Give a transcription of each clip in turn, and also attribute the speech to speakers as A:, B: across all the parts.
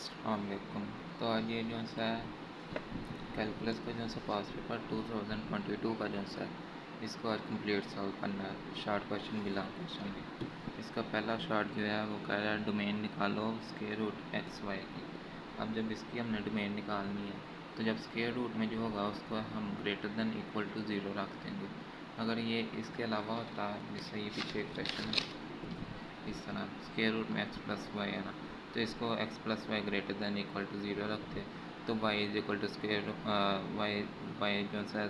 A: अस्सलामुअलैकुम। तो आज ये जो सा कैलकुलस का जो सा पास पेपर 2022 का जो सा इसको आज कंप्लीट सॉल्व करना है, शॉर्ट क्वेश्चन भी लॉन्ग क्वेश्चन भी। इसका पहला शॉर्ट जो है वो कह रहा है डोमेन निकालो स्क्वायर रूट एक्स वाई की। अब जब इसकी हमने डोमेन निकालनी है तो जब स्क्वायर रूट में जो होगा उसको हम greater than equal to zero रख देंगे। अगर ये इसके अलावा होता है, जैसे ये पीछे एक क्वेश्चन है इस तरह स्क्वायर रूट में एक्स प्लस वाई है ना, तो इसको x plus y greater than equal to zero रखते, तो y is equal to square y y जो सा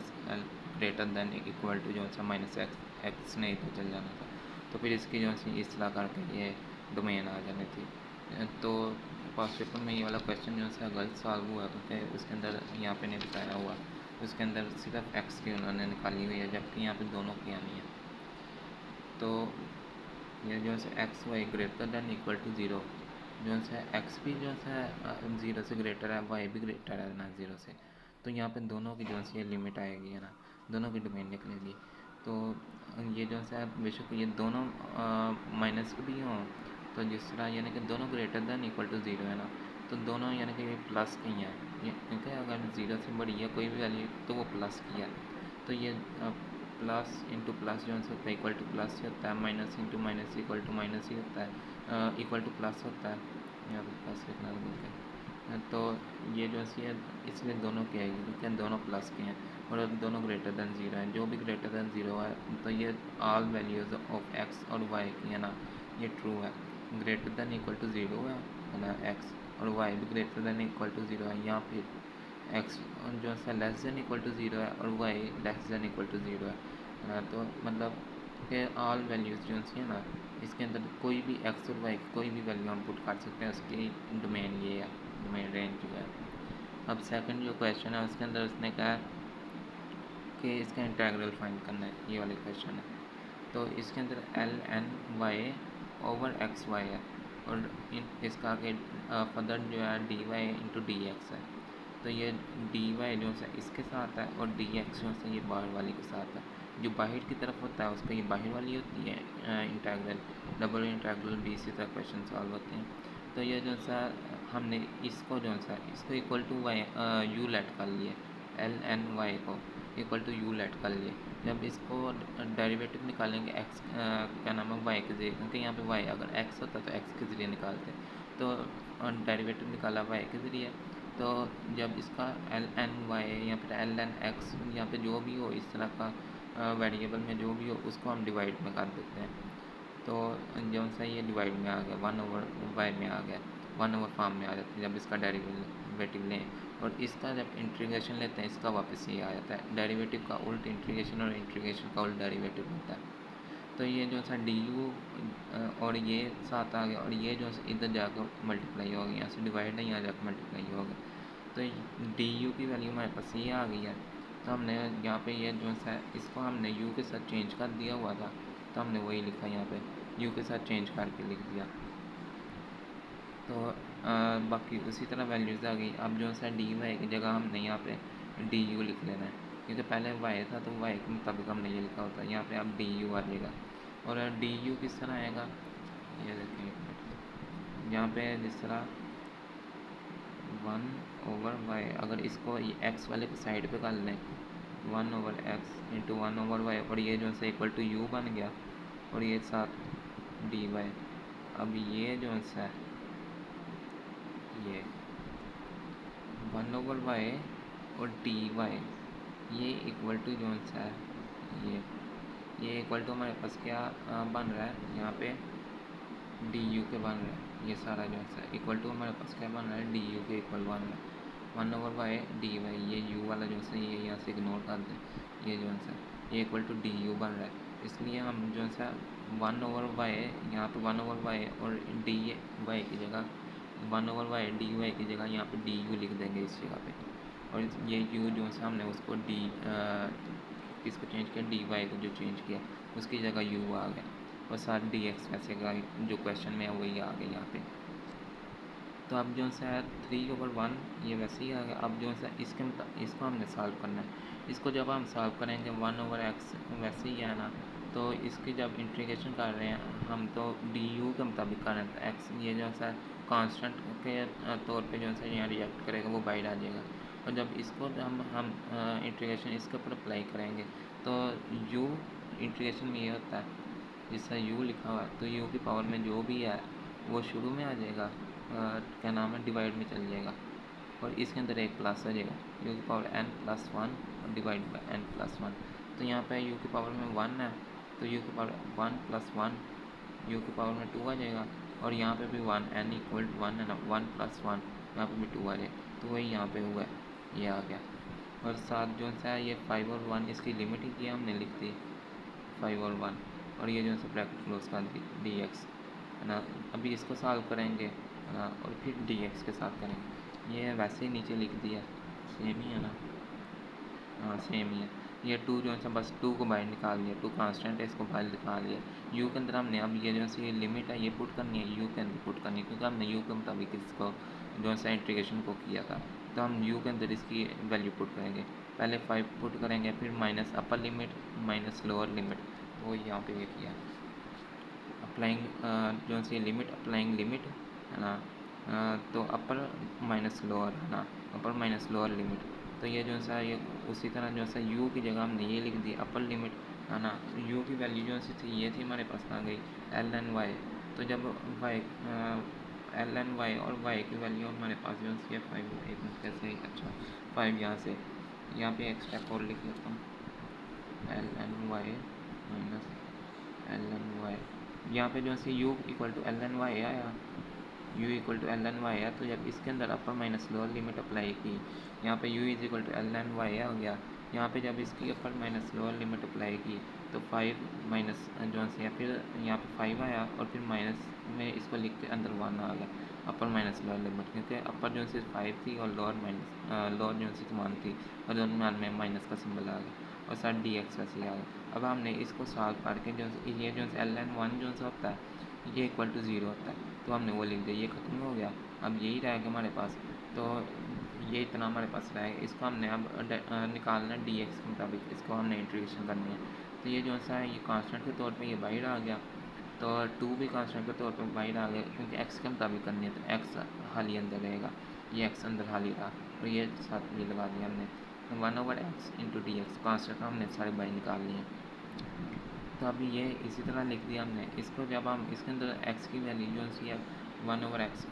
A: ग्रेटर दैन इक्वल टू जो सा माइनस एक्स एक्स नहीं तो चल जाना था। तो फिर इसकी जो सी इस तरह करके ये डोमेन आ जानी थी। तो पास पेपर में ये वाला क्वेश्चन जो सा गलत सॉल्व हुआ क्योंकि उसके अंदर यहाँ पे नहीं बताया हुआ, उसके अंदर सिर्फ एक्स की उन्होंने निकाली हुई है जबकि यहाँ पे दोनों की आनी है। तो ये जो है x y greater than equal to zero, जो है एक्स भी जो है ज़ीरो से ग्रेटर है, वाई भी ग्रेटर है ना ज़ीरो से, तो यहाँ पे दोनों की जो है लिमिट आएगी है ना, दोनों की डोमेन निकलेगी। तो ये जो है बेशक ये दोनों माइनस के भी हों, तो जिस तरह यानी कि दोनों greater than equal to zero है ना, तो दोनों यानी कि ये प्लस की हैं, ये क्योंकि अगर ज़ीरो से बड़ी है कोई भी वैल्यू तो वो प्लस की है। तो ये प्लस इंटू प्लस जो होता है इक्वल टू प्लस ही होता है, minus into minus equal to minus ही होता है, इक्वल टू प्लस होता है। यहाँ पर प्लस लिखना भूल गए। तो ये जो है इसलिए दोनों की आएगी क्योंकि दोनों प्लस के हैं और दोनों ग्रेटर दैन ज़ीरो है। जो भी ग्रेटर दैन ज़ीरो है तो ये ऑल वैल्यूज़ ऑफ एक्स और वाई की है ना, ये ट्रू है। Greater than equal to zero है ना एक्स, और वाई भी greater than equal to zero है। यहाँ फिर एक्स जो है less than equal to zero है और y less than equal to zero है ना। तो मतलब कि ऑल वैल्यूज़ जो है ना, इसके अंदर कोई भी एक्स और वाई की कोई भी वैल्यू हम पुट कर सकते हैं, उसकी डोमेन ये है, डोमेन रेंज जो है। अब सेकंड जो क्वेश्चन है उसके अंदर उसने कहा कि इसका इंटीग्रल फाइंड करना है, ये वाले क्वेश्चन है। तो इसके अंदर l n y over x y है और इसका आगे फर्दर जो है d y into d x है। तो ये डी वाई जो है इसके साथ है और डी एक्स जो है ये बाहर वाली के साथ है। जो बाहर की तरफ होता है उसका ये बाहर वाली होती है इंटीग्रल, डबल इंटीग्रल भी इसी तरह क्वेश्चन सॉल्व होते हैं। तो ये जो सा हमने इसको जो सा इसको equal to y u let कर लिए, एल एन वाई को इक्वल टू यू लेट कर लिए। जब इसको डेरिवेटिव निकालेंगे एक्स क्या नाम है वाई के ज़रिए, क्योंकि यहाँ पे वाई अगर एक्स होता तो एक्स के ज़रिए निकालते, तो डेरिवेटिव निकाला वाई के ज़रिए। तो जब इसका एल एन वाई या फिर एल एन एक्स यहाँ पे जो भी हो इस तरह का वेरिएबल में जो भी हो उसको हम डिवाइड में कर देते हैं। तो जो सा ये डिवाइड में आ गया, वन ओवर वाई में आ गया, वन ओवर फॉर्म में आ जाता है जब इसका डेरिवेटिव लें। और इसका जब इंटीग्रेशन लेते हैं इसका वापस ये आ जाता है, डेरिवेटिव का उल्ट इंटीग्रेशन और इंटीग्रेशन का उल्ट डेरिवेटिव होता है। तो ये जो सा डी यू और ये साथ आ गया और ये जो इधर जाकर मल्टीप्लाई हो गया, यहाँ से डिवाइड नहीं आ जाकर मल्टीप्लाई हो गया। तो डी यू की वैल्यू हमारे पास ये आ गई है। तो हमने यहाँ पे ये जो है इसको हमने यू के साथ चेंज कर दिया हुआ था, तो हमने वही लिखा यहाँ पे यू के साथ चेंज करके लिख दिया। तो बाकी उसी तरह वैल्यूज़ आ गई। अब जो है डी वाई की जगह हमने यहाँ पे डी यू लिख लेना है, क्योंकि पहले वाई था तो वाई के मुताबिक हमने ये लिखा होता है। यहाँ पे अब डी यू आ जाएगा। और डी यू किस तरह आएगा ये देखिए एक मिनट, यहाँ पे जिस तरह वन ओवर वाई, अगर इसको एक्स वाले की साइड पे कर लें, one over x into one over y, और ये जो है इक्वल टू यू बन गया और ये साथ डी वाई। अब ये जो है ये वन ओवर वाई और डी वाई ये इक्वल टू जो है ये इक्वल टू हमारे पास क्या बन रहा है यहाँ पे डी यू के बन रहा है। ये सारा जो है इक्वल टू हमारे पास क्या बन रहा है डी यू के इक्वल बन रहा है, one over y d y. ये यू वाला जो है ये यहाँ से इग्नोर कर दें, ये जो है ये इक्वल टू डी यू बन रहा है। इसलिए हम जो है वन ओवर वाई यहाँ पे वन ओवर वाई और डी वाई की जगह one over y d y की जगह यहाँ पे डी यू लिख देंगे इस जगह पे। और ये यू जो है हमने उसको डी किसको चेंज किया, डी वाई को जो चेंज किया उसकी जगह यू आ गया, और साथ डी एक्स वैसे का जो क्वेश्चन में है वही आ गया यहाँ पे। तो अब जो है थ्री ओवर वन ये वैसे ही आ गया। अब जो है इसको हमने सॉल्व करना है। इसको जब हम सॉल्व करेंगे वन ओवर एक्स वैसे ही है ना, तो इसकी जब इंटीग्रेशन कर रहे हैं हम तो डी यू के मुताबिक कर रहे हैं, तो एक्स ये जो सा कांस्टेंट के तौर पे जो है यहाँ रिएक्ट करेगा, वो बाहर आ जाएगा। और जब इसको हम इंटीग्रेशन इसके ऊपर अप्लाई करेंगे तो यू इंटीग्रेशन में ये होता है जिसका यू लिखा हुआ है, तो यू की पावर में जो भी है वो शुरू में आ जाएगा, क्या नाम है, डिवाइड में चल जाएगा, और इसके अंदर एक प्लस आ जाएगा, यू की पावर n प्लस वन और divide by n plus one. तो यहाँ पे यू की पावर में 1 है, तो यू की पावर 1 प्लस वन, यू की पावर में 2 आ जाएगा, और यहाँ पे भी 1, n इक्वल 1 है ना, 1 प्लस वन, यहाँ पे भी 2 आ जाएगा, तो वही यहाँ पे हुआ है, ये आ गया। और साथ जो सा है ये 5 और 1 इसकी लिमिट ही किया हमने, लिख दी 5 और 1, और ये जो सा ब्रैकेट क्लोज कर दी डी एक्स, है ना। अभी इसको सॉल्व करेंगे, है ना, और फिर डी एक्स के साथ करेंगे। ये वैसे ही नीचे लिख दिया, सेम ही है ना, हाँ सेम ही है। ये टू जो है बस टू को बाहर निकाल लिया, टू कांस्टेंट है, इसको बाहर निकाल लिया। यू के अंदर हमने अब ये जो है ये लिमिट है ये पुट करनी है, यू के अंदर पुट करनी है, क्योंकि हमने यू के मुताबिक इसको जो है इंटीग्रेशन को किया था। तो हम यू के अंदर इसकी वैल्यू पुट करेंगे, पहले 5 पुट करेंगे, फिर minus upper limit minus lower limit, वो यहाँ पे ये किया अप्लाइंग जो है लिमिट, अप्लाइंग लिमिट, है ना। तो अपर माइनस लोअर, है ना, अपर माइनस लोअर लिमिट। तो ये जो सा ये उसी तरह जो सा u की जगह हमने ये लिख दी अपर लिमिट, है ना। तो u की वैल्यू जो सी थी ये थी हमारे पास आ गई एल एन वाई। तो जब वाई एल एन वाई और y की वैल्यू हमारे पास जो सी है 5, एक मिनट कैसे, अच्छा 5 यहाँ पे एक्स्ट्रा और लिख लेता हूँ, l n y minus l n y. यहाँ पे जो है u equal to l n y आया, u equal to l n y है, तो जब इसके अंदर upper minus lower limit apply की, यहाँ पे u is equal to l n y हो गया। यहाँ पे जब इसकी upper minus lower limit apply की तो 5 माइनस जो है फिर यहाँ पे 5 आया, और फिर माइनस में इसको लिख के अंदर 1 आ गया, अपर माइनस लोअर लिमिट, क्योंकि अपर जो है 5 थी और लोअर माइनस लोअर जो है 1 थी, और दोनों में माइनस का सिंबल आ गया, और साथ डी एक्स वैसे आ गया। अब हमने इसको सॉल्व करके जो ये जो एल एन वन जो होता है ये इक्वल टू 0 होता है, तो हमने वो लिख दिया, ये ख़त्म हो गया। अब यही रहेगा हमारे पास, तो ये इतना हमारे पास रहेगा, इसको हमने अब निकालना है डी एक्स के मुताबिक, इसको हमने इंटीग्रेशन करनी है। तो ये जो सा है ये कांस्टेंट के तौर पे ये बाहर आ गया, तो 2 भी कांस्टेंट के तौर पे बाहर आ गया, क्योंकि एक्स के मुताबिक करनी है, तो एक्स हाली अंदर रहेगा, ये एक्स अंदर हाली रहा, और ये साथ ये लगा दिया हमने 1/x into d x, constant हमने सारे बाहर निकाल लिए। तो अभी ये इसी तरह लिख दिया हमने, इसको जब हम इसके अंदर x की वैल्यू जो सी है 1/x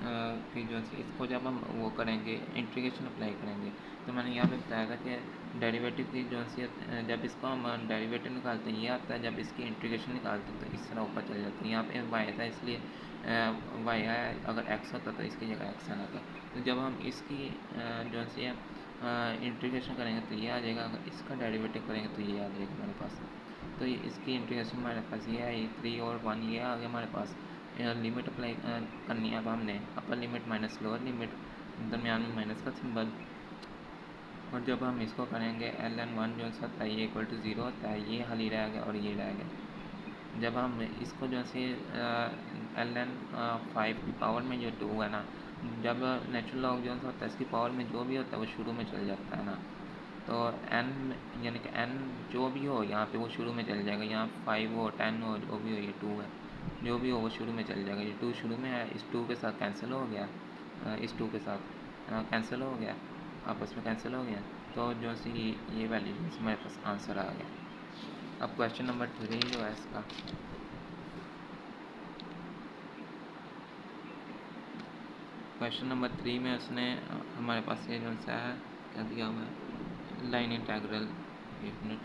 A: की जो सी, इसको जब हम वो करेंगे इंटीग्रेशन अप्लाई करेंगे, तो मैंने यहाँ पे बताया था कि डेरिवेटिव की जो सी जब इसको हम डेरिवेटिव निकालते हैं ये आता है, जब इसकी इंटीग्रेशन निकालते हैं तो इस तरह ऊपर चले जाते हैं। यहाँ पे y था इसलिए y आया, अगर x होता तो इसकी जगह x आना था। तो जब हम इसकी जो सी इंटीग्रेशन करेंगे तो ये आ जाएगा, अगर इसका डेरिवेटिव करेंगे तो ये आ जाएगा हमारे पास। तो ये इसकी इंटीग्रेशन हमारे पास ये है, 3 और 1 ये आ गया हमारे पास। लिमिट अप्लाई करनी है अब हमने, upper limit minus lower limit, दरमियान में माइनस का सिंबल, और जब हम इसको करेंगे एल एन वन जो होता है ये इक्वल टू 0 होता है, ये हाली रह गया और ये रह गया। जब हम इसको जो है एल एन 5 की पावर में जो 2 है ना, जब नेचुरल लॉग जो होता है इसकी पावर में जो भी होता है वो शुरू में चल जाता है ना, तो n यानी कि n जो भी हो यहाँ पे वो शुरू में चल जाएगा, यहाँ 5 हो 10 हो जो भी हो, ये 2 है जो भी हो वो शुरू में चल जाएगा, ये 2 शुरू में है, इस 2 के साथ कैंसिल हो गया, इस 2 के साथ कैंसिल हो गया, आपस में कैंसिल हो गया, तो जो सी ये वैल्यू हमारे पास आंसर आ गया। अब क्वेश्चन नंबर 3 जो है इसका, क्वेश्चन नंबर 3 में उसने हमारे पास ये जो सा है क्या दिया हुआ है, लाइन इंटेग्रल, एक मिनट,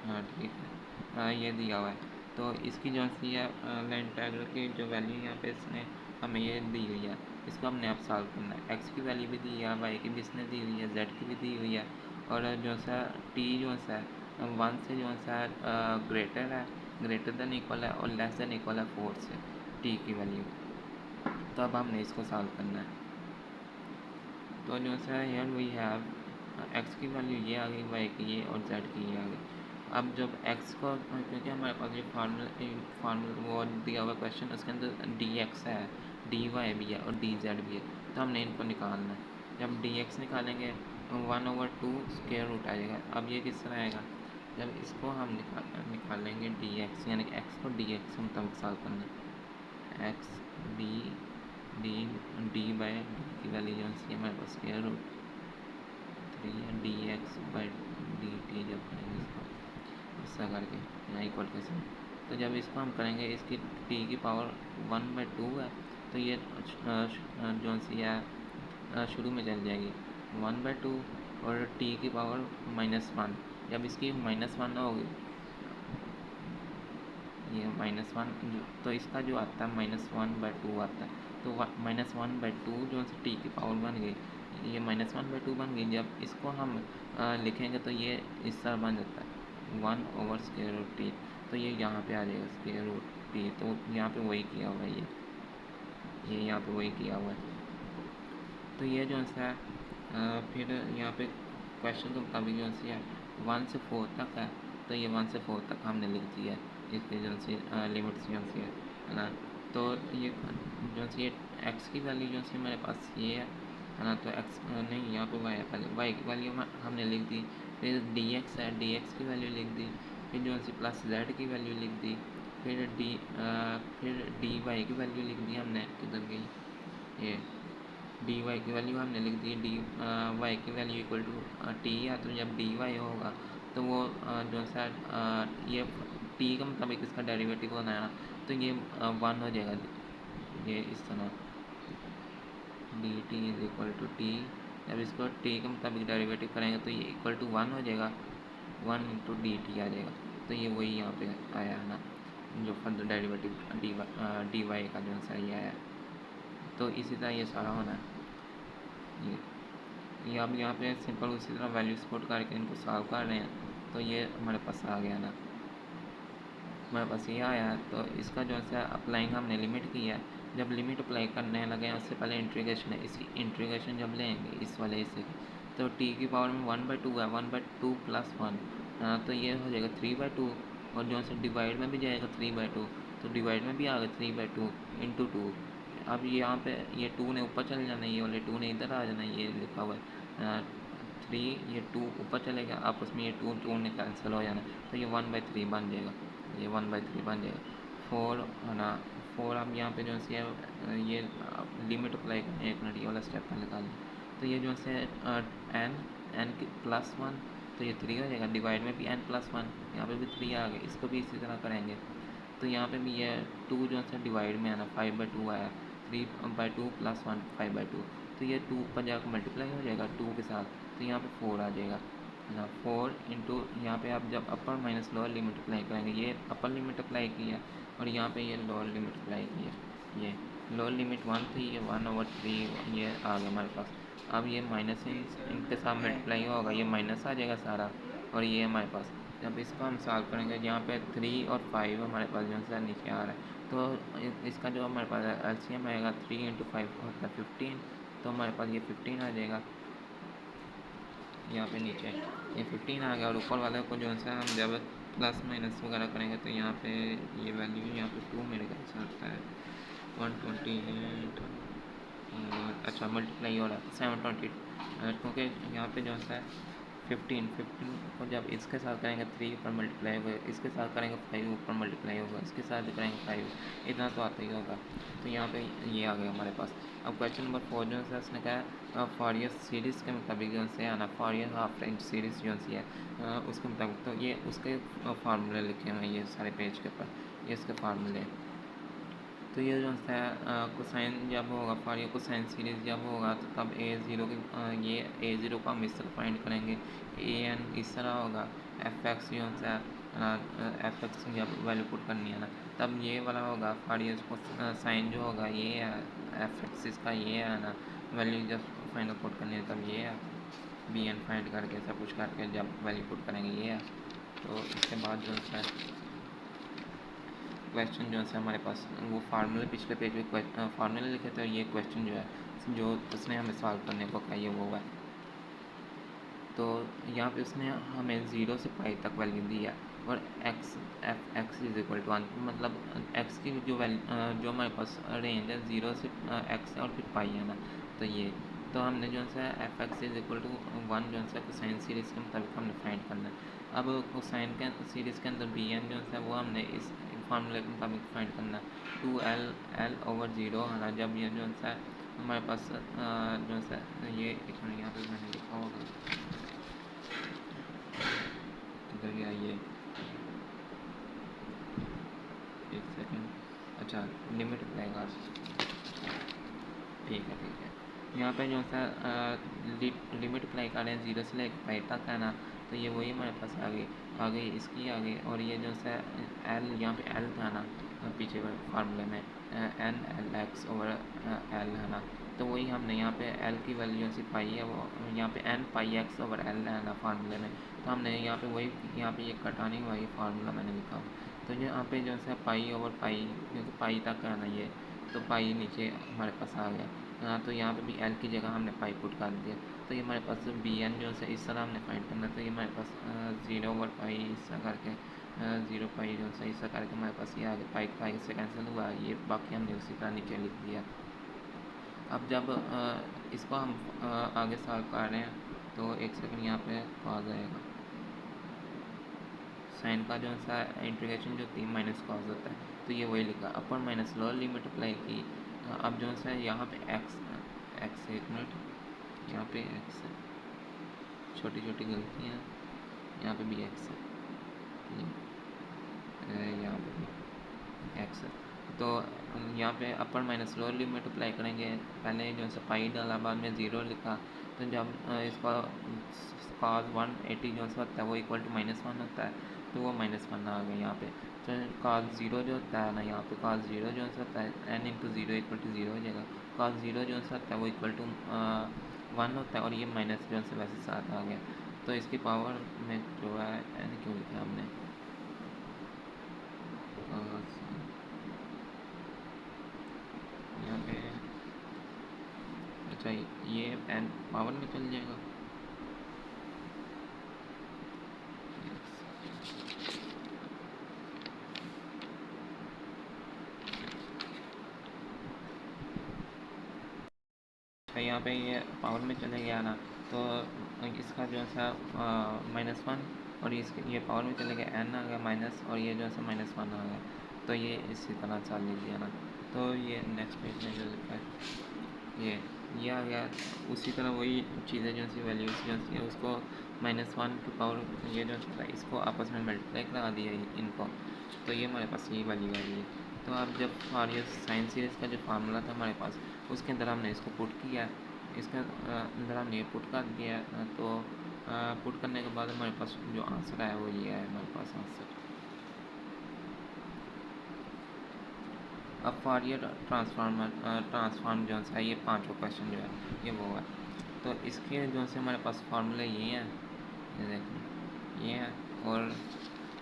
A: हाँ ठीक है, हाँ ये दिया हुआ है। तो इसकी जो सी है लाइन इंटेग्रल की जो वैल्यू यहाँ पे इसने हमें ये दी हुई है, इसको हमने अब सॉल्व करना है। एक्स की वैल्यू भी दी है, वाई की भी इसने दी हुई है, जेड की भी दी हुई है, और जो सा टी जो सा 1 से जो सा ग्रेटर है, ग्रेटर देन इक्वल है, और लेस देन इक्वल है 4 से टी की वैल्यू। तो अब हमने इसको सॉल्व करना है। तो जो सा हियर वी हैव एक्स की वैल्यू ये आ गई, वाई की ये, और जेड की ये आ गई। अब जब x को, क्योंकि हमारे पास ये फार्मूला वो दिया हुआ क्वेश्चन, उसके अंदर dx है, dy भी है और dz भी है, तो हमने इनको निकालना है। जब dx निकालेंगे 1/2 स्क्वायर रूट आ जाएगा। अब ये किस तरह आएगा, जब इसको हम निकालेंगे डी एक्स, यानी कि एक्स को डी एक्स के मुताबिक सॉल्व करना है। X D D D by D की वैल्यू जो है हमारे पास स्क्वायर रूट 3 है, D x by D T जब करेंगे इसको ऐसा करके यहाँ इक्वल के साथ, तो जब इसको हम करेंगे इसकी टी की पावर 1/2 है, तो ये जो सी है शुरू में चल जाएगी 1/2 और टी की पावर -1। जब इसकी -1 होगी, ये -1, तो इसका जो आता है -1/2 आता है, तो -1/2 जो है टी की पावर बन गई, ये -1/2 बन गई। जब इसको हम लिखेंगे तो ये इस तरह बन जाता है 1/√t, तो ये यहाँ पे आ जाएगा √t, तो यहाँ पे वही किया हुआ है, ये यहाँ पे वही किया हुआ है। तो ये जो है फिर यहाँ पे क्वेश्चन के मुताबिक जो है 1 से 4 तक है, तो ये 1 से 4 तक हमने लिख दिया है, इसकी जो है लिमिट्स जो है ना। तो ये जो है एक्स की वैल्यू जो है मेरे पास ये है ना, तो एक्स नहीं, यहाँ पे वाई है, पहले वाई की वैल्यू हमने लिख दी, फिर डी एक्स है, डी एक्स की वैल्यू लिख दी, फिर जो है प्लस जेड की वैल्यू लिख दी, फिर डी वाई की वैल्यू लिख दी हमने, किधर गई ये डी वाई की वैल्यू हमने लिख दी, डी वाई की वैल्यू इक्वल टू टी है, तो जब डी वाई होगा तो वो जो है ये टी का मतलब इसका डेरिवेटिव होना है, तो ये 1 हो जाएगा, ये इस तरह d t is equal to t. जब इसको टी के मुताबिक डेरिवेटिव करेंगे तो ये इक्वल टू 1 हो जाएगा, 1 इंटू डी टी आ जाएगा, तो ये वही यहाँ पे आया है ना, जो फर्दर डेरिवेटिव डी वाई का जो है ये आया। तो इसी तरह ये सारा होना है, ये अब यहाँ पे सिंपल उसी तरह वैल्यू सपोर्ट करके इनको सॉल्व कर रहे हैं, तो ये हमारे पास आ गया ना, हमारे पास ये आया है। तो इसका जो है अप्लाइंग हमने लिमिट की है, जब लिमिट अप्लाई करने लगे हैं उससे पहले इंटीग्रेशन है, इसकी इंटीग्रेशन जब लेंगे इस वाले हिस्से की, तो टी की पावर में 1/2 है, 1/2 + 1, तो ये हो जाएगा 3/2, और जो है डिवाइड में भी जाएगा 3/2, तो डिवाइड में भी आ गया 3/2 × 2। अब यहाँ पे ये 2 ने ऊपर चले जाना है, ये वाले 2 ने इधर आ जाना है, ये लिखा हुआ है 3, ये 2 ऊपर चलेगा, आपस में ये 2 ने कैंसिल हो जाना, तो ये 1/3 बन जाएगा, ये 1/3 बन जाएगा। 4 है ना, 4 अब यहाँ पे जो है ये लिमिट अप्लाई करें, एक मिनट ये वाला स्टेप पहले निकाल लें, तो ये जो है n की +1, तो ये 3 हो जाएगा, डिवाइड में भी n+1, यहाँ पे भी 3 आ गए, इसको भी इसी तरह करेंगे, तो यहाँ पे भी ये 2 जो है डिवाइड में है ना 5/2 आया, 3/2 + 1 5/2, तो ये 2 ऊपर जाकर मल्टीप्लाई हो जाएगा 2 के साथ, तो यहाँ पे 4 आ जाएगा है ना, 4 इंटू यहाँ पे आप जब अपर माइनस लोअर लिमिट अप्लाई करेंगे, ये अपर लिमिट अप्लाई की है और यहाँ पे ये लोअर लिमिट अप्लाई की है, ये लोअर लिमिट 1 थी, ये 1/3 ये आ गया हमारे पास। अब ये माइनस इनके साथ मल्टीप्लाई होगा, ये माइनस आ जाएगा सारा, और ये हमारे पास जब इसको हम सॉल्व करेंगे, यहाँ पे 3 और 5 हमारे पास जो है नीचे आ रहा है, तो इसका जो हमारे पास LCM आएगा 3 × 5 होता है 15, तो हमारे पास ये 15 आ जाएगा, यहाँ पे नीचे ये 15 आ गया, और ऊपर वाले को जो है हम जब प्लस माइनस वगैरह करेंगे तो यहाँ पे ये वैल्यू यहाँ पे 2 मेरे ख्याल से आता है 128, अच्छा मल्टीप्लाई हो रहा है 720, क्योंकि यहाँ पे जो है 15 को जब इसके साथ करेंगे 3 ऊपर मल्टीप्लाई होगा, इसके साथ करेंगे 5 ऊपर मल्टीप्लाई होगा, इसके साथ करेंगे 5, इतना तो आता ही होगा, तो यहाँ पे ये आ गया हमारे पास। अब क्वेश्चन नंबर 4 जो है उसने कहा फॉरियर सीरीज़ के मुताबिक जो है ना, फॉरियर हाफ रेंज सीरीज़ जो है उसके मुताबिक, तो ये उसके फार्मूले लिखे हुए हैं ये सारे पेज के ऊपर, ये इसके फार्मूले। तो ये जो है कोसाइन जब होगा, फॉरियर कोसाइन सीरीज़ जब होगा, तो तब a0 की ये a0 को हम इस तरह फाइंड करेंगे, an इस तरह होगा, fx जो है fx जब वैल्यू पुट करनी है ना, तब ये वाला होगा फॉरियर को साइन जो होगा ये है, fx इसका ये है ना, वैल्यू जब फाइनल पुट करनी है तब ये है, bn फाइंड करके सब कुछ करके जब वैल्यू पुट करेंगे ये है। तो इसके बाद जो है क्वेश्चन जो है हमारे पास वो फार्मूले पिछले पेज पे फार्मूले लिखे थे, ये क्वेश्चन जो है जो उसने हमें सॉल्व करने को कहा ये वो है। तो यहाँ पे उसने हमें 0 से पाई तक वैल्यू दी है, और x इज इक्वल टू 1, मतलब x की जो वैल्यू जो हमारे पास रेंज है 0 से x और फिर पाई है ना, तो ये तो हमने जो है f x is equal to 1 जो है कोसाइन सीरीज़ के मुताबिक हमने फाइंड करना है। अब कोसाइन के सीरीज़ के अंदर बी एन जो है वो हमने इस फार्मूले के मुताबिक फाइंड करना है। 2l/0 है ना, जब ये जो है हमारे पास जो है ये एक मिनट यहाँ पे मैंने लिखा होगा, इधर गया ये, एक सेकेंड, अच्छा लिमिट अप्लाई, ठीक है। यहाँ पे जो है लिमिट अप्लाई कर रहे हैं 0 से लेकर पाई तक है ना, तो ये वही हमारे पास आ गई इसकी आ गई। और ये जो है एल, यहाँ पे एल था ना पीछे फार्मूले में, n l x over l है ना, तो वही हमने यहाँ पे एल की वैल्यू से पाई है, वो यहाँ पे एन पाई एक्स ओवर एल है ना फार्मूले में, तो हमने यहाँ पे वही, यहाँ पे ये कटाने वाली फार्मूला मैंने लिखा। तो यहाँ पे जो है पाई ओवर पाई, क्योंकि पाई तक है ना ये, तो पाई नीचे हमारे पास आ गया। हाँ, तो यहाँ पे भी एल की जगह हमने पाई पुट कर दिया, तो ये हमारे पास बी एन जो है इस तरह हमने फाइंड करना है। तो ये हमारे पास 0 ओवर पाई इस तरह करके 0 पाई जो है इस तरह करके हमारे पास ये आगे पाई पाई से कैंसिल हुआ, ये बाकी हमने उसी तरह नीचे लिख दिया। अब जब इसको हम आगे सॉल्व कर रहे हैं, तो एक सेकंड यहाँ पे आ जाएगा, साइन का जो है इंटीग्रेशन जो 3 माइनस कॉस होता है, तो ये वही लिखा, अपर माइनस लोअर लिमिट अप्लाई की। अब जो है यहाँ पे एक्स, एक मिनट, यहाँ पे एक्स है, छोटी छोटी गलतियाँ, यहाँ पे भी एक्स है, यहाँ पे भी एक्स है। तो यहाँ पे अपर माइनस लोअर लिमिट अप्लाई करेंगे, पहले जो है पाई डाला, बाद में 0 लिखा, तो जब इसका cos 180 जो होता है वो इक्वल टू -1 होता है, तो वो -1 आ गया यहाँ पे। तो cos 0 जो होता है ना, यहाँ पे cos 0 जो होता है n इंटू 0 इक्वल टू 0 हो जाएगा। cos 0 जो होता है वो इक्वल टू 1 होता है, और ये माइनस जो है वैसे साथ आ गया। तो इसकी पावर में जो है n क्यों लिखा हमने, यहाँ पे, अच्छा ये n पावर में चल जाएगा, अच्छा यहाँ पे ये पावर में चले गया ना, तो इसका जो है -1, और इसके ये पावर में चले गया, n आ गया माइनस, और ये जो है -1 आ गया, तो ये इसी तरह चल लीजिए ना। तो ये नेक्स्ट पेज में जो लिखा है ये आ गया, उसी तरह वही चीज़ें जो सी वैल्यूज जो सी उसको -1 की पावर, ये जो है इसको आपस में मल्टीप्लाई करा दिया इनको, तो ये हमारे पास ये वैल्यू आ गई है। तो अब जब फॉरियर साइन सीरीज़ का जो फार्मूला था हमारे पास, उसके अंदर हमने इसको पुट किया, इसके अंदर हमने ये पुट कर दिया, तो पुट करने के बाद हमारे पास जो आंसर आया वो ये है हमारे पास आंसर। अब फॉरियर ट्रांसफॉर्म जो है ये 5वां क्वेश्चन जो है ये वो है, तो इसके जो है हमारे पास फार्मूले ये हैं, ये देखें ये है, और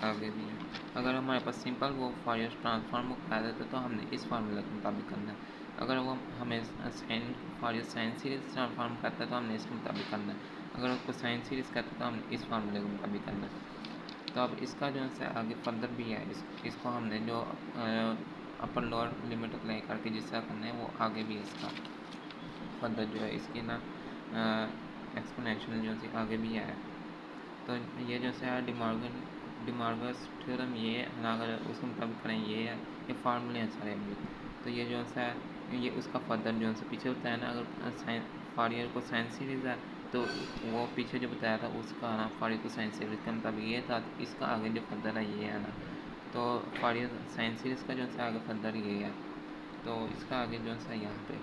A: आगे भी है। अगर हमारे पास सिंपल वो फॉरियर ट्रांसफॉर्म को करा देते तो हमने इस फार्मूले के मुताबिक करना है। अगर वो हमें sine Fourier sine series transform करता है तो हमने इसके मुताबिक करना है। अगर उसको साइन सीरीज़ करता है तो हमने इस फार्मूले के मुताबिक करना है। तो अब इसका जो है आगे फर्दर भी है, इसको हमने जो अपर लोअर लिमिट अप्लाई करके जिस तरह करना है वो आगे भी इसका फर्दर जो है इसकी ना एक्सपोनेंशियल जो है आगे भी है। तो ये जो है डिमॉर्गस थ्योरम ये है, अगर उसके मुताबिक करें ये है, ये फार्मूले हैं सारे भी। तो ये जो है ये उसका फर्दर जो है पीछे बताया ना, अगर साइन फॉरियर को साइन सीरीज़ है तो वो पीछे जो बताया था उसका ना फॉरियर को साइन सीरीज़ का मुताबिक ये था, इसका आगे जो फर्दर है ये है ना, तो फॉरियर साइन सीरीज़ का जो है आगे फर्दर ये है, तो इसका आगे जो है यहाँ पे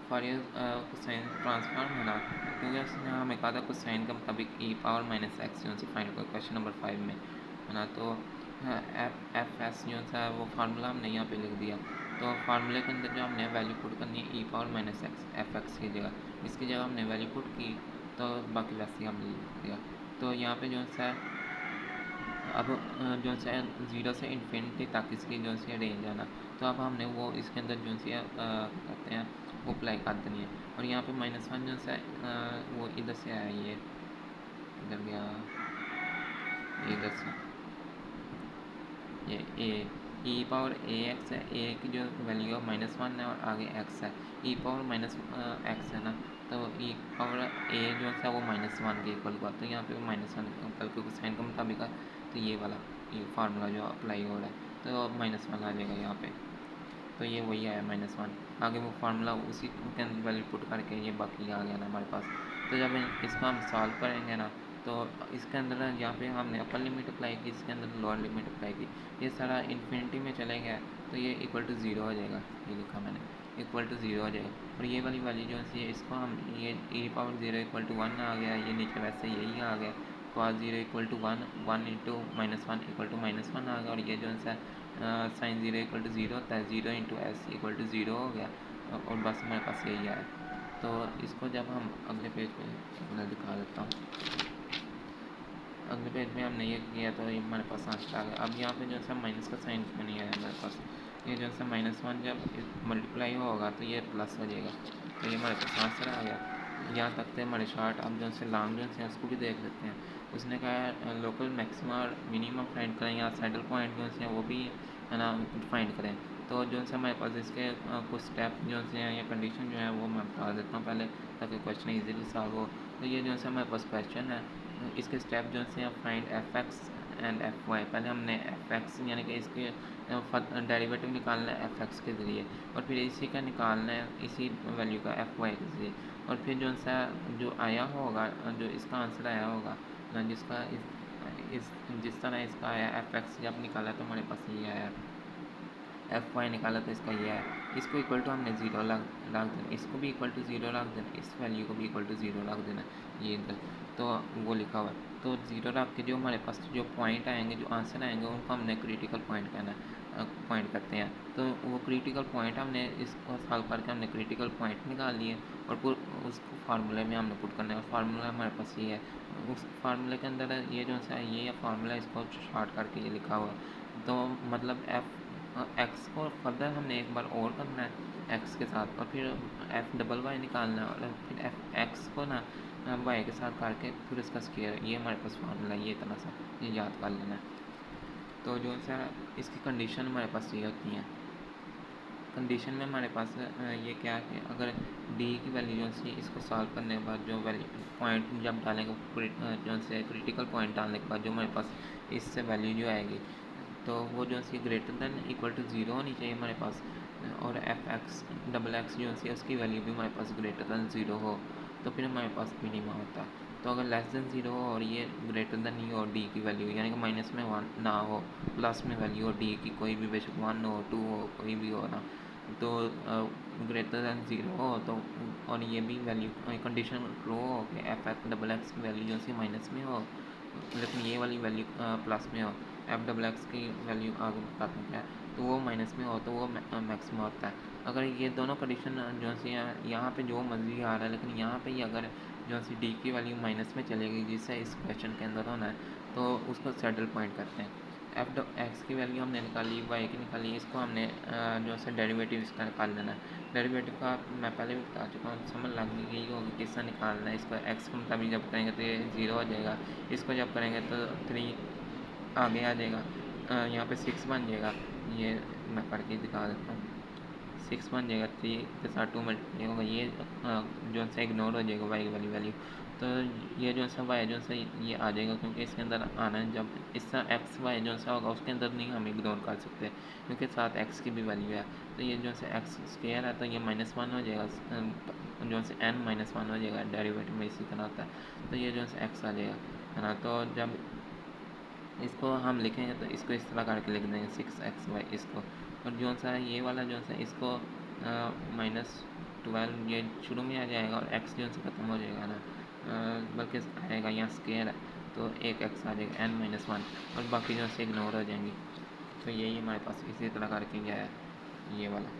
A: फॉरियर कोसाइन ट्रांसफॉर्म है ना, क्योंकि उसने हमें कहा था कोसाइन का मुताबिक e⁻x जो है फाइंड करो क्वेश्चन नंबर 5 में है ना। तो एफ एस जो है वो फार्मूला हमने यहाँ पे लिख दिया। तो फार्मूले के अंदर जो हमने वैल्यू पुट करनी है e⁻x एफ एक्स की जगह, इसकी जगह हमने वैल्यू पुट की, तो बाकी वैसे ही हमने लिख दिया। तो यहाँ पे जो है अब जो है 0 से इन्फिनिटी तक इसकी जो है रेंज है ना, तो अब हमने वो इसके अंदर जो है कहते हैं वो अप्लाई कर देनी है। और यहाँ पे -1 जो है वो इधर से आया, ये इधर गया, इधर से ये ए, ई पावर ए एक्स है, ए की जो वैल्यू है -1 है और आगे एक्स है, ई पावर माइनस एक्स है ना, तो ई पावर ए जो है वो -1 के इक्वल हुआ, तो यहाँ पे -1 क्योंकि साइन के मुताबिक है, तो ये वाला ये फार्मूला जो अप्लाई हो रहा है तो -1 आ जाएगा यहाँ पे। तो ये वही आया -1, आगे वो फार्मूला उसी के अंदर वैल्यू पुट करके ये बाकी आ गया ना हमारे पास। तो जब इसको हम सॉल्व करेंगे ना, तो इसके अंदर यहाँ पे हमने अपर लिमिट अप्लाई की, इसके अंदर लोअर लिमिट अप्लाई की, ये सारा इन्फिनिटी में चले गया, तो ये इक्वल टू ज़ीरो हो जाएगा, ये लिखा मैंने इक्वल टू ज़ीरो हो जाएगा। और ये वाली वैल्यू जो है इसको हम ये e पावर 0 इक्वल टू 1 आ गया, ये नीचे वैसे यही आ गया, cos 0 equal to 1, 1 into -1 equal to -1 आ गया, और ये जो है साइन 0 इक्वल टू 0 होता है, 0 इंटू एस इक्वल टू 0 हो गया, और बस हमारे पास यही आया। तो इसको जब हम अगले पेज पे मैं दिखा देता हूँ, अगले पेज में हमने ये किया तो ये हमारे पास आंसर आ गया। अब यहाँ पे जो है माइनस का साइन में नहीं आया हमारे पास, ये जो है -1 जब मल्टीप्लाई होगा तो ये प्लस हो जाएगा, तो ये हमारे पास आंसर आ गया। यहाँ तक थे हमारे शार्ट। अब जो है लॉन्ग जो है उसको भी देख लेते हैं। उसने कहा लोकल मैक्सिमा और मिनिमम फाइंड करें, या सैडल पॉइंट जो है वो भी है ना फाइंड करें। तो जो है हमारे पास इसके कुछ स्टेप जो है या कंडीशन जो है वो मैं बता देता हूँ पहले, ताकि क्वेश्चन ईजीली सॉल्व हो। तो ये जो है हमारे पास क्वेश्चन है, इसके स्टेप जो है find f x and f y. पहले हमने एफ एक्स यानी कि इसके डेरिवेटिव निकालना है एफ एक्स के ज़रिए, और फिर इसी का निकालना है इसी वैल्यू का एफ वाई के ज़रिए, और फिर जो सा जो आया होगा, जो इसका आंसर आया होगा ना, जिसका इस जिस तरह इसका आया एफ एक्स जब निकाला तो हमारे पास ये आया, एफ वाई निकाला तो इसका ये है, इसको इक्वल टू हमने ज़ीरो लाख देना, इसको भी इक्वल टू ज़ीरो रख देना, इस वैल्यू को भी इक्वल टू ज़ीरो रख देना, ये इधर तो वो लिखा हुआ है। तो ज़ीरो रख के जो हमारे पास जो पॉइंट आएंगे, जो आंसर आएंगे, उनको हमने क्रिटिकल पॉइंट कहना पॉइंट करते हैं। तो वो क्रिटिकल पॉइंट हमने इसको सॉल्व करके हमने क्रिटिकल पॉइंट निकाल लिए, और उसको फार्मूले में हमने पुट करना है, और फार्मूला हमारे पास ये है। उस फार्मूले के अंदर ये जो है ये फार्मूला, इसको शॉर्ट करके ये लिखा हुआ है। तो मतलब एक्स को फर्दर हमने एक बार और करना है एक्स के साथ, और फिर एफ डबल वाई निकालना है, और फिर एफ एक्स को ना वाई के साथ करके फिर उसका स्क्वायर, ये हमारे पास फार्मूला, ये इतना सा ये याद कर लेना है। तो जो है इसकी कंडीशन हमारे पास ये होती हैं। कंडीशन में हमारे पास ये क्या है कि अगर डी की वैल्यू जो है इसको सॉल्व करने के बाद जो वैल्यू पॉइंट जब डालेंगे, जो है क्रिटिकल पॉइंट डालने के बाद जो हमारे पास इससे वैल्यू जो आएगी, तो वो जो है greater than equal to zero होनी चाहिए हमारे पास, और एफ एक्स डबल एक्स जो है उसकी वैल्यू भी हमारे पास ग्रेटर दैन ज़ीरो हो, तो फिर हमारे पास मिनिमा होता है। तो अगर लेस दैन ज़ीरो हो और ये ग्रेटर दैन ही हो डी की वैल्यू, यानी कि माइनस में वन ना हो, प्लस में वैल्यू हो डी की कोई भी, बेशक 1 हो 2 हो कोई भी हो ना, तो ग्रेटर दैन ज़ीरो हो, तो और ये भी वैल्यू कंडीशन ट्रू हो कि एफ एक्स डबल एक्स की वैल्यू जो है माइनस में हो, लेकिन ये वाली वैल्यू प्लस में हो, एफ डबल एक्स की वैल्यू आगे बताते हैं क्या है, तो वो माइनस में हो तो वो मैक्सिमम होता है। अगर ये दोनों कंडीशन जो है यहाँ पे जो मर्जी आ रहा है, लेकिन यहाँ पे ही अगर जो है डी की वैल्यू माइनस में चलेगी, जिससे इस क्वेश्चन के अंदर होना है, तो उसको सैडल पॉइंट करते हैं। एफ एक्स की वैल्यू हमने निकाली, वाई की निकाली, इसको हमने जो है डेरिवेटिव इसका निकाल लेना है। डेरिवेटिव का मैं पहले भी बता चुका हूँ, समझ लग गई होगी किसका निकालना है। इसको एक्स को मुताबिक जब करेंगे तो ये ज़ीरो हो जाएगा, इसको जब करेंगे तो 3 आगे आ जाएगा, यहाँ पे 6 बन जाएगा, ये मैं करके दिखा देता हूँ। 6 बन जाएगा, 3 के साथ 2 मल्टीप्लाई होगा, ये जो है इग्नोर हो जाएगा वाई वाली वैल्यू, तो ये जो है वाई जो है ये आ जाएगा, क्योंकि इसके अंदर आना है। जब इसका एक्स वाई जो है होगा उसके अंदर नहीं हम इग्नोर कर सकते, क्योंकि साथ एक्स की भी वैल्यू है। तो ये जो है एक्स स्क्वायर है, तो ये -1 हो जाएगा, जो है n -1 हो जाएगा, डेरिवेटिव में इसी तरह आता है। तो ये जो है एक्स आ जाएगा, है ना। तो जब इसको हम लिखेंगे तो इसको इस तरह करके लिख देंगे 6xy इसको, और जो सा ये वाला जो सा इसको -12 ये शुरू में आ जाएगा, और x जो सा ख़त्म हो जाएगा ना, बल्कि आएगा यहाँ स्क्वायर है, तो एक x आ जाएगा n-1, और बाकी जो से इग्नोर हो जाएंगी। तो यही हमारे पास इसी तरह करके गया है ये वाला,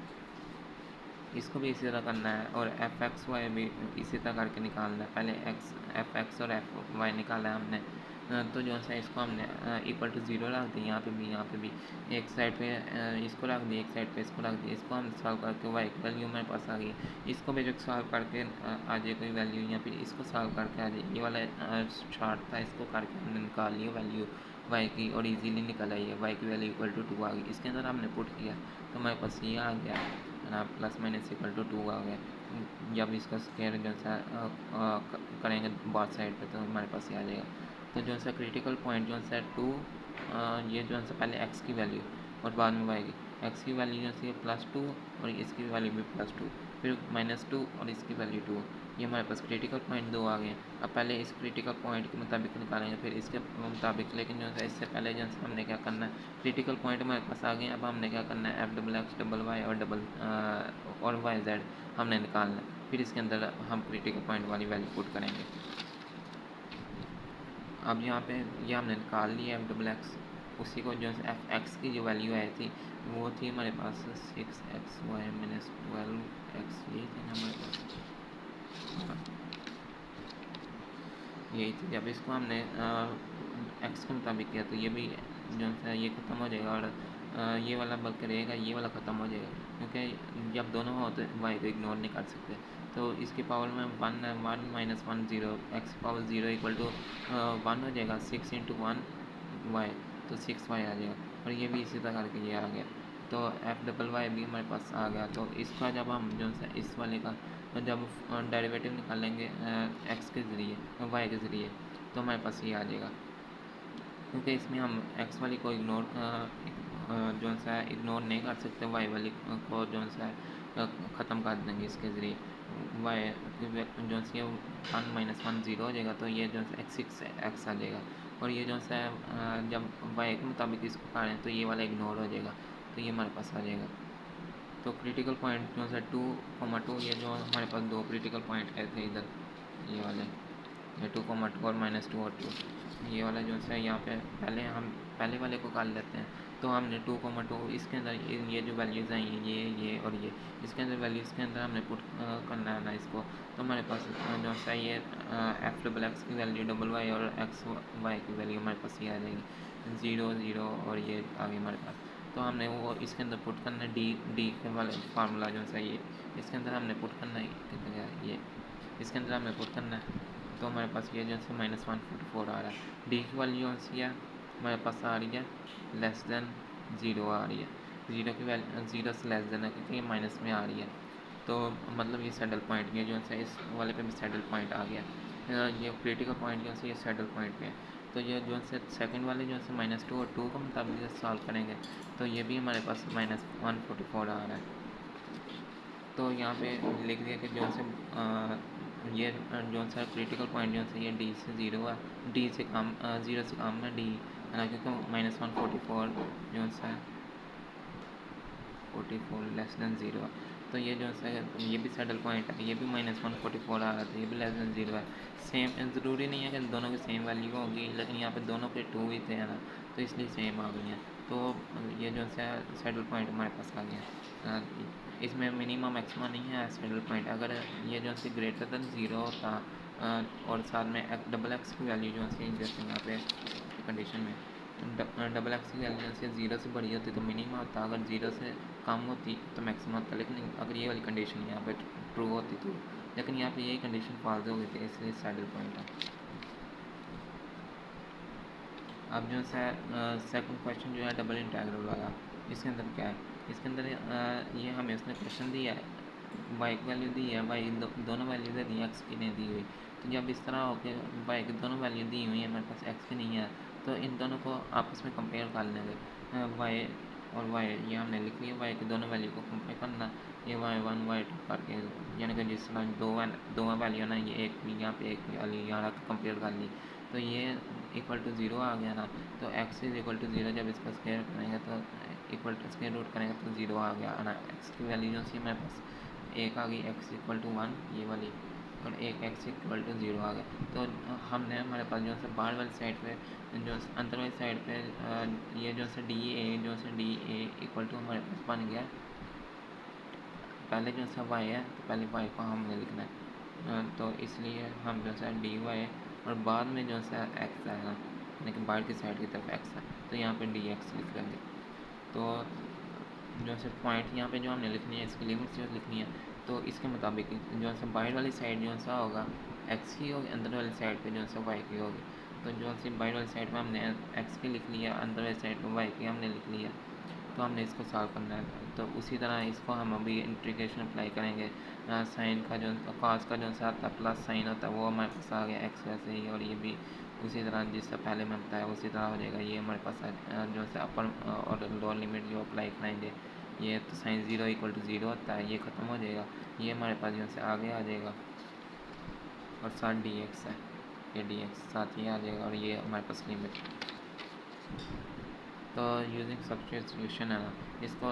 A: इसको भी इसी तरह करना है, और एफ एक्स वाई भी इसी तरह करके निकालना है। पहले एफ एक्स और एफ वाई निकाला है हमने, तो जो है इसको हमने इक्वल टू ज़ीरो रख दी, यहाँ पे भी एक साइड पे इसको रख दी, एक साइड पे इसको रख दी। इसको हम सॉल्व करके वाई की वैल्यू हमारे पास आ गई, इसको भी जो सॉल्व करके आ जाए कोई वैल्यू, या फिर इसको सॉल्व करके आ जाए, ये वाला शार्ट था, इसको करके हमने निकाल लिया वैल्यू, वाई की और इजीली निकल आई है, वाई की वैल्यू इक्वल टू 2 आ गई। इसके अंदर हमने पुट किया तो हमारे पास ये आ गया ना, प्लस माइनस इक्वल टू 2 आ गया। जब इसका स्क्वायर जो सा करेंगे बात साइड पे तो हमारे पास ये आ जाएगा। तो जो सा क्रिटिकल पॉइंट जो सा 2, ये जो सा पहले एक्स की वैल्यू और बाद में वाई की, एक्स की वैल्यू जो सी +2 और इसकी वैल्यू भी +2, फिर -2 और इसकी वैल्यू 2। ये हमारे पास क्रिटिकल पॉइंट 2 आ गए। अब पहले इस क्रिटिकल पॉइंट के मुताबिक निकालेंगे फिर इसके मुताबिक, लेकिन जो है इससे पहले जो है हमने क्या करना है, क्रिटिकल पॉइंट हमारे पास आ गए। अब हमने क्या करना है, f XX और YZ हमने निकालना है, फिर इसके अंदर हम क्रिटिकल पॉइंट वाली वैल्यू पुट करेंगे। अब यहाँ पे ये हमने निकाल लिया f XX, उसी को जो है f(x) की जो वैल्यू आई थी वो थी हमारे पास 6xy - 12x, यही थी ना हमारे पास, हाँ यही थी। जब इसको हमने एक्स के मुताबिक किया तो ये भी जो है ये ख़त्म हो जाएगा और ये वाला बल्कि रहेगा, ये वाला ख़त्म हो जाएगा, क्योंकि जब दोनों हो तो वाई को इग्नोर नहीं कर सकते। तो इसकी पावर में 1 1 - 0, एक्स की पावर 0 इक्वल टू 1 हो जाएगा, 6 × 1 वाई, तो 6y आ जाएगा। और ये भी इसी तरह करके ये आ गया। तो f(y) भी हमारे पास आ गया। तो इसका जब हम जो है इस वाले का जब डेरिवेटिव निकालेंगे एक्स के ज़रिए वाई के ज़रिए तो हमारे पास ये आ जाएगा, क्योंकि इसमें हम एक्स वाली को इग्नोर जो सा इग्नोर नहीं कर सकते, वाई वाली को जो सा ख़त्म कर देंगे इसके ज़रिए। वाई जो सी 1 - 1 0 हो जाएगा, तो ये जो है x आ जाएगा। और ये जो सा जब वाई के मुताबिक इसको करें तो ये वाला इग्नोर हो जाएगा, तो ये हमारे पास आ जाएगा। तो क्रिटिकल पॉइंट जो है 2,2, ये जो हमारे पास दो क्रिटिकल पॉइंट आए थे इधर, ये वाले, ये 2,2 और -2 और 2, ये वाला जो है यहाँ पे पहले हम पहले वाले को कर लेते हैं। तो हमने 2,2 इसके अंदर ये जो वैल्यूज़ आई हैं ये और ये, इसके अंदर वैल्यूज़ के अंदर हमने पुट करना है ना इसको। तो हमारे पास जो है ये f(XX) की वैल्यू y और xy की वैल्यू हमारे पास ये आ जाएगी 0 0 और ये आ गई हमारे पास। तो हमने वो इसके अंदर पुट करना है डी के वाले फार्मूला जो है ये, इसके अंदर हमने पुट करना है कितना है ये, इसके अंदर हमने पुट करना है। तो हमारे पास ये जो है -144 आ रहा है। डी की वैल्यू जो है हमारे पास आ रही है <0 आ रही है, ज़ीरो की वैल्यू 0 से लेस देन है, क्योंकि ये माइनस में आ रही है। तो मतलब ये सैडल पॉइंट, ये जो है इस वाले पे भी सैडल पॉइंट आ गया। ये क्रिटिकल पॉइंट जो है ये सैडल पॉइंट पे है। तो ये जो है सेकंड वाले जो है -2 और 2 का मुताबिक सॉल्व करेंगे तो ये भी हमारे पास -144 आ रहा है। तो यहाँ पे लिख दिया कि जो से ये जो सा क्रिटिकल पॉइंट जो है ये डी से 0 है, डी से कम 0 से कम है डी है ना, क्योंकि -144 जो सा 44 लेस देन 0 है। तो ये जो है ये भी सैडल पॉइंट है, ये भी -144 आ रहा था, ये भी लेस देन 0 है। सेम ज़रूरी नहीं है कि दोनों की सेम वैल्यू होगी, लेकिन यहाँ पे दोनों पे 2 ही थे ना, तो इसलिए सेम आ गई हैं। तो ये जो है सैडल पॉइंट हमारे पास आ गया। इसमें मिनिमम मैक्सिमम नहीं है सैडल पॉइंट। अगर ये जो है ग्रेटर देन 0 होता और साथ में XX की वैल्यू जो है जैसे यहाँ पे कंडीशन में XX की वैल्यू से 0 से बड़ी होती तो मिनिमम होता, अगर 0 से कम होती तो मैक्सिमम होता। लेकिन अगर ये वाली कंडीशन यहाँ पे ट्रू होती तो, लेकिन यहाँ पे यही कंडीशन फॉल्स हो गई थी, इसलिए सैडल पॉइंट है। अब जो है सेकंड क्वेश्चन जो है डबल इंटीग्रल वाला, इसके अंदर क्या है, इसके अंदर ये हमें उसने क्वेश्चन दिया है, वाई की वैल्यू दी है, वाई दोनों वैल्यू दे दी, एक्स की नहीं दी हुई। तो जब इस तरह हो के वाई की दोनों वैल्यू दी हुई है, हमारे पास एक्स की नहीं है, तो इन दोनों को आपस में कंपेयर कर लेंगे। वाई और वाई ये हमने लिख लिया, वाई की दोनों वैल्यू को कंपेयर करना, ये y1 y2 करके, यानी कि जिस तरह दो वैल्यू ना, ये एक यहाँ पे एक वाली यहाँ कंपेयर कर ली, तो ये इक्वल टू 0 आ गया ना। तो x इज़ इक्वल टू 0 जब इसका स्क्वायर करेंगे तो इक्वल टू स्क्वायर रूट करेंगे तो 0 आ गया ना। x की वैल्यू जो सी हमारे पास एक आ गई, x इक्वल टू 1 ये वाली, और एक x इक्वल टू 0 आ गया। तो हमने हमारे पास जो है बाहर वाली साइड पे जो अंदर वाली साइड पे ये जो है डी ए इक्वल टू हमारे पास बन गया। पहले जो है y है तो पहले y को हमने लिखना है, तो इसलिए हम जो है dy और बाद में जो है x आएगा, यानी कि बाहर की साइड की तरफ x है, तो यहाँ पे dx लिख लेंगे। तो जो है पॉइंट यहाँ पे जो हमने लिखनी है, इसकी लिमिट्स जो लिखनी है, तो इसके मुताबिक जो है बाहर वाली साइड जो है होगा x की होगी, अंदर वाली साइड पे जो है y की होगी। तो जो सी बाहर वाली साइड में हमने एक्स की लिख लिया, अंदर वाली साइड में वाई की हमने लिख लिया। तो हमने इसको सॉल्व करना है। तो उसी तरह इसको हम अभी इंटीग्रेशन अप्लाई करेंगे। साइन का जो कॉस का जो सा आता है प्लस साइन होता है वो हमारे पास आ गया एक्स वैसे ही, और ये भी उसी तरह जिससे पहले में बताया उसी तरह हो जाएगा। ये हमारे पास जो है अपर और लोअर लिमिट जो अप्लाई कराएंगे, ये तो sine zero equal to zero होता है, ये ख़त्म हो जाएगा। ये हमारे पास जो है आगे आ जाएगा और साथ डी एक्स है, ये डी एक्स साथ ही आ जाएगा, और ये हमारे पास लिमिट। तो यूजिंग सब्सटीट्यूशन है ना, इसको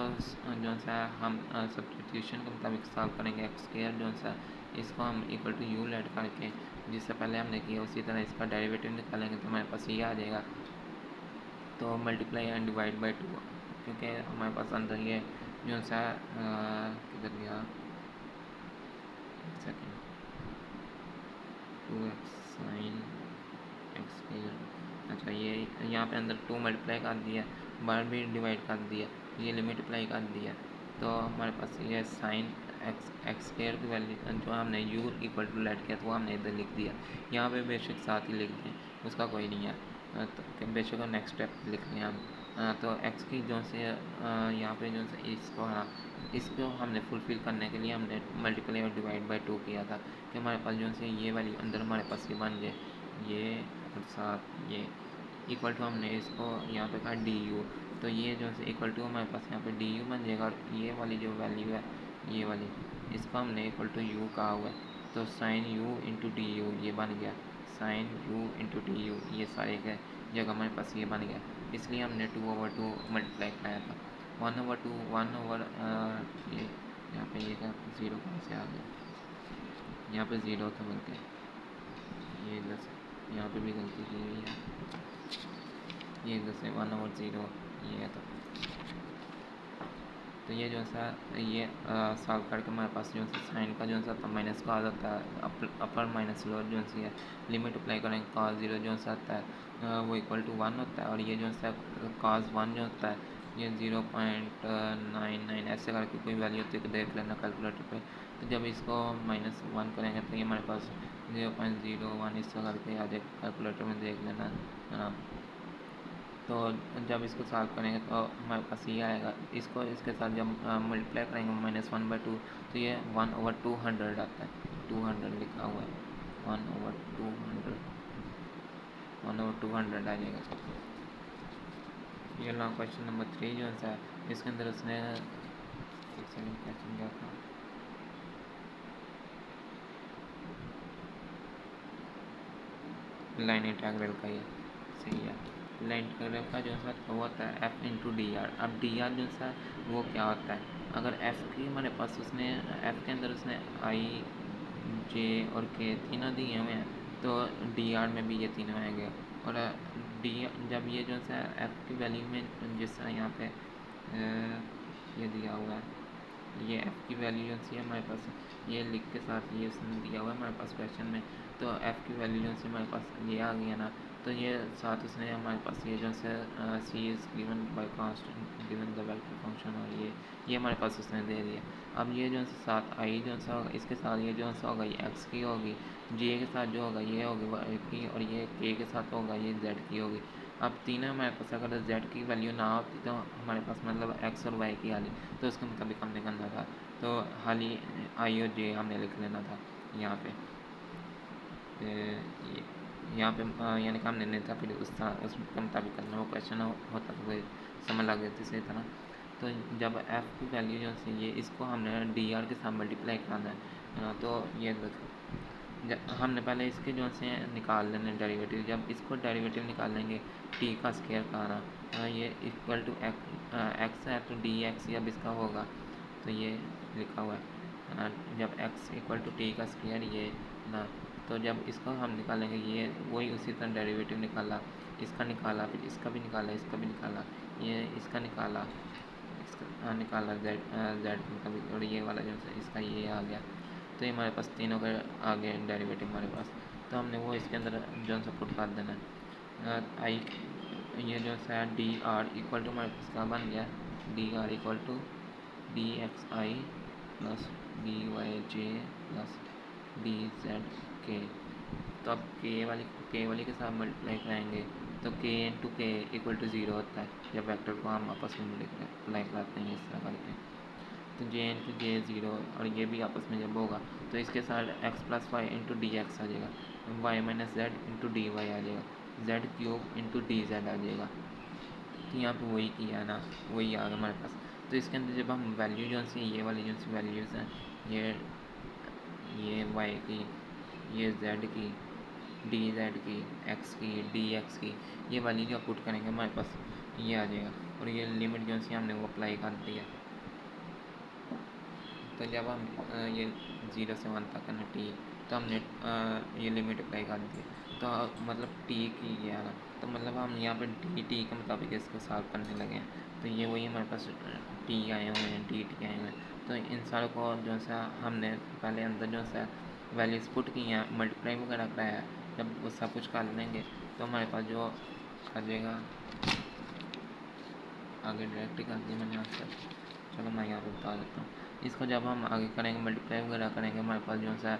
A: जो सा हम सब्सटीट्यूशन के मुताबिक सॉल्व करेंगे। एक्स स्क्वायर जो सा इसको हम इक्वल टू यू लेट करके जिससे पहले हमने किया उसी तरह इसका डेरिवेटिव निकालेंगे तो हमारे पास ये आ जाएगा। तो multiply and divide by two, क्योंकि हमारे पास अंदर ये जो सा किधर गया, second, two x sine x square, अच्छा ये यहाँ पे अंदर टू मल्टीप्लाई कर दिया, बार भी डिवाइड कर दिया, ये लिमिट अप्लाई कर दिया। तो हमारे पास ये साइन एक्स स्क्वायर की वैल्यू जो हमने यू इक्वल टू लेट किया तो वो हमने इधर लिख दिया। यहाँ पे बेशक साथ ही लिख दें, उसका कोई नहीं है, तो बेशक नेक्स्ट स्टेप लिख लें हम। तो एक्स की जो से यहाँ पे जो से इसको हमने फुलफिल करने के लिए हमने मल्टीप्लाई और डिवाइड बाई टू किया था कि हमारे पास जो से ये वाली अंदर हमारे पास ये बन जाए, ये और साथ ये इक्वल टू हमने इसको यहाँ पे कहा डी यू, तो ये जो है इक्वल टू हमारे पास यहाँ पे डी यू बन जाएगा। और ये वाली जो वैल्यू है ये वाली, इसको हमने इक्वल टू यू कहा हुआ है, तो sine u into d u ये बन गया, sine u into d u ये सारे के जगह हमारे पास ये बन गया। इसलिए हमने 2/2 मल्टीप्लाई कराया था। 1/2 1 ओवर ये यहाँ पे ये क्या ज़ीरो कहाँ से आ गया, यहाँ पे ज़ीरो था बल्कि ये इधर से यहाँ पे भी गलती की हुई है, ये इधर से 1/0 ये था। तो ये जो सा ये सॉल्व करके हमारे पास जो सा साइन का जो सा था माइनस का आ जाता है, अपर माइनस लोअर जो सी है लिमिट अप्लाई करेंगे कॉस ज़ीरो जो सा आता है वो इक्वल टू 1 होता है, और ये जो सा कॉस 1 जो होता है ये 0.99 ऐसे करके कोई वैल्यू होती है तो देख लेना कैलकुलेटर पे। तो जब इसको -1 करेंगे तो ये हमारे पास 0.01 इस तरह करके आ जाएगा, कैलकुलेटर में देख लेना है ना। तो जब इसको सॉल्व करेंगे तो हमारे पास ये आएगा, इसको इसके साथ जब मल्टीप्लाई करेंगे -1/2 तो ये 1/200 आता है, 200 लिखा हुआ है, 1/200 1/200 आ जाएगा। ये लॉन्ग क्वेश्चन नंबर 3 जो है इसके अंदर उसने एक सेकंड क्वेश्चन क्या था, लाइन इंटीग्रल का ये सही है। लाइन इंटीग्रल का जो है वो होता है एफ इंटू डी आर। अब डी आर जो सा वो क्या होता है, अगर एफ की हमारे पास उसने एफ के अंदर उसने आई जे और के तीनों दिए हुए हैं तो डी आर में भी ये तीनों आएंगे। और डी जब ये जो सा एफ की वैल्यू में जिस तरह यहाँ पे ये दिया हुआ है, ये एफ़ की वैल्यू जो सी है हमारे पास ये लिख के साथ ये उसने दिया हुआ है हमारे पास क्वेश्चन में, तो एफ़ की वैल्यू जो सी हमारे पास ये आ गया ना, तो ये साथ उसने हमारे पास ये जो है C is given by constant given the vector function, और ये हमारे पास उसने दे दिया। अब ये जो है साथ आई जो सा होगा इसके साथ ये जो सा होगा ये एक्स की होगी, जे के साथ जो होगा ये होगी वाई की, और ये के साथ होगा ये जेड की होगी। अब तीनों हमारे पास अगर जेड की वैल्यू ना होती तो हमारे पास मतलब एक्स और वाई की आली, तो उसके मुताबिक हमने करना था, तो हाली आई और जे हमने लिख लेना था यहाँ पे यहाँ पे यानी कि हमने नहीं था फिर उसके मुताबिक करना, वो क्वेश्चन होता तो वही समझ लग जाती सही तरह। तो जब एफ़ की वैल्यू जो सी ये इसको हमने डी आर के साथ मल्टीप्लाई कराना है, तो ये हमने पहले इसके जो से निकाल लेने डेरिवेटिव, जब इसको डेरिवेटिव निकाल लेंगे टी का स्क्वायर का आना, ये इक्वल टू एक्स है तो डी एक्स जब इसका होगा तो ये लिखा हुआ है जब x इक्वल टू टी का स्क्वायर ये ना, तो जब इसको हम निकालेंगे ये वही उसी तरह डेरिवेटिव निकाला, इसका निकाला फिर इसका भी निकाला इसका भी निकाला, ये इसका निकाला इसका निकाला जेड का भी, और ये वाला जो है इसका ये आ गया, तो ये हमारे पास तीनों का आ गया डेरिवेटिव हमारे पास। तो हमने वो इसके अंदर जो सा पुट कर देना है आई, ये जो है डी आर इक्वल टू हमारे पास क्या बन गया, d r equal to d x i plus d y j plus d z के, तो अब के वाली के साथ मल्टीप्लाई कराएंगे तो के इंटू के इक्वल टू ज़ीरो होता है जब वेक्टर को हम आपस में मल्टीप्लाई कराते हैं इस तरह करके। तो जे इंटू जे ज़ीरो और ये भी आपस में जब होगा तो इसके साथ x plus y into d x आ जाएगा, y minus z into d y आ जाएगा, z cube into d z आ जाएगा। तो यहाँ पे वही किया ना, वही आ गया हमारे पास। तो इसके अंदर जब हम वैल्यू जो सी ये वाली जो सी वैल्यूज़ हैं, ये वाई की, ये जेड की, डी जेड की, एक्स की, डी एक्स की, ये वाली जो पुट करेंगे हमारे पास ये आ जाएगा। और ये लिमिट जो सी हमने वो अप्लाई कर दिया। तो जब हम ये 0 से 1 तक है ना टी, तो हमने ये लिमिट अप्लाई कर दी। तो मतलब टी की गया ना, तो मतलब हम यहाँ पर टी के मुताबिक इसको सॉल्व करने लगे हैं। तो ये वही हमारे पास टी आए हुए हैं, टी आए हुए हैं। तो इन सारों को जो सा हमने पहले अंदर जो सा वैल्यूज पुट की हैं, मल्टीप्लाई वगैरह कराया है, जब वो सब कुछ कर लेंगे तो हमारे पास जो आ जाएगा, आगे डायरेक्ट कर दिया मैंने आंसर। चलो मैं यहाँ पे बता देता हूँ। इसको जब हम आगे करेंगे मल्टीप्लाई वगैरह करेंगे, हमारे पास जो सा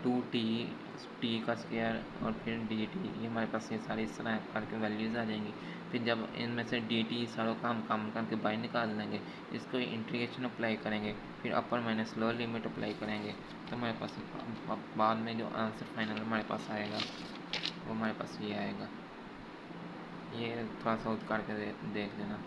A: 2t का स्क्वायर और फिर dt, ये हमारे पास ये सारी इस तरह करके वैल्यूज़ आ जाएंगी। फिर जब इनमें से dt सारों का हम कम करके बाहर निकाल लेंगे, इसको इंटीग्रेशन अप्लाई करेंगे, फिर अपर माइनस लोअर लिमिट अप्लाई करेंगे, तो हमारे पास बाद में जो आंसर फाइनल हमारे पास आएगा वो हमारे पास ये आएगा। ये थोड़ा सा करके देख लेना।